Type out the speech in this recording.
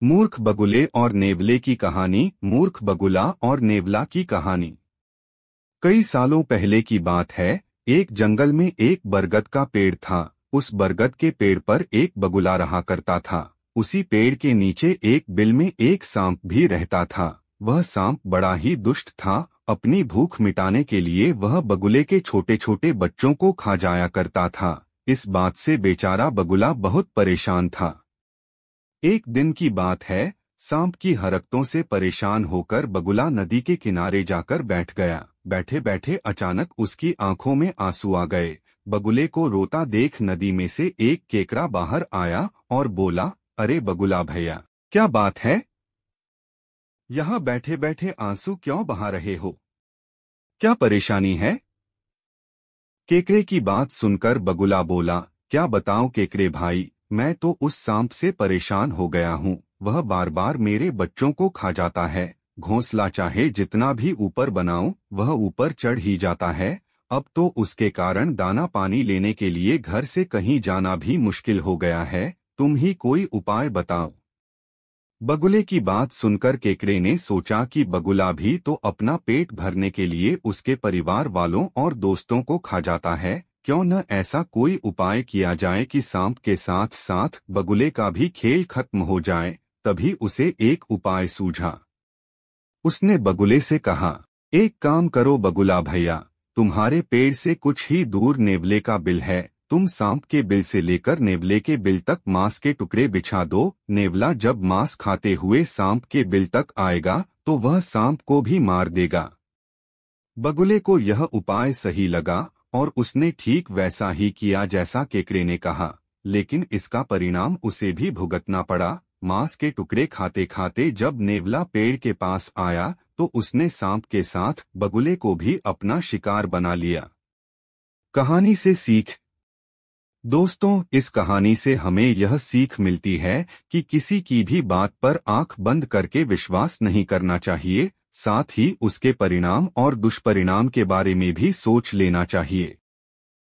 मूर्ख बगुले और नेवले की कहानी। मूर्ख बगुला और नेवला की कहानी। कई सालों पहले की बात है। एक जंगल में एक बरगद का पेड़ था। उस बरगद के पेड़ पर एक बगुला रहा करता था। उसी पेड़ के नीचे एक बिल में एक सांप भी रहता था। वह सांप बड़ा ही दुष्ट था। अपनी भूख मिटाने के लिए वह बगुले के छोटे छोटे बच्चों को खा जाया करता था। इस बात से बेचारा बगुला बहुत परेशान था। एक दिन की बात है। सांप की हरकतों से परेशान होकर बगुला नदी के किनारे जाकर बैठ गया। बैठे बैठे अचानक उसकी आंखों में आंसू आ गए। बगुले को रोता देख नदी में से एक केकड़ा बाहर आया और बोला, अरे बगुला भैया, क्या बात है? यहाँ बैठे बैठे आंसू क्यों बहा रहे हो? क्या परेशानी है? केकड़े की बात सुनकर बगुला बोला, क्या बताऊं केकड़े भाई, मैं तो उस सांप से परेशान हो गया हूँ। वह बार बार मेरे बच्चों को खा जाता है। घोंसला चाहे जितना भी ऊपर बनाऊं, वह ऊपर चढ़ ही जाता है। अब तो उसके कारण दाना पानी लेने के लिए घर से कहीं जाना भी मुश्किल हो गया है। तुम ही कोई उपाय बताओ। बगुले की बात सुनकर केकड़े ने सोचा कि बगुला भी तो अपना पेट भरने के लिए उसके परिवार वालों और दोस्तों को खा जाता है। क्यों न ऐसा कोई उपाय किया जाए कि सांप के साथ साथ बगुले का भी खेल खत्म हो जाए। तभी उसे एक उपाय सूझा। उसने बगुले से कहा, एक काम करो बगुला भैया, तुम्हारे पेड़ से कुछ ही दूर नेवले का बिल है। तुम सांप के बिल से लेकर नेवले के बिल तक मांस के टुकड़े बिछा दो। नेवला जब मांस खाते हुए सांप के बिल तक आएगा तो वह सांप को भी मार देगा। बगुले को यह उपाय सही लगा और उसने ठीक वैसा ही किया जैसा केकड़े ने कहा। लेकिन इसका परिणाम उसे भी भुगतना पड़ा। मांस के टुकड़े खाते खाते जब नेवला पेड़ के पास आया तो उसने सांप के साथ बगुले को भी अपना शिकार बना लिया। कहानी से सीख। दोस्तों, इस कहानी से हमें यह सीख मिलती है कि किसी की भी बात पर आंख बंद करके विश्वास नहीं करना चाहिए। साथ ही उसके परिणाम और दुष्परिणाम के बारे में भी सोच लेना चाहिए।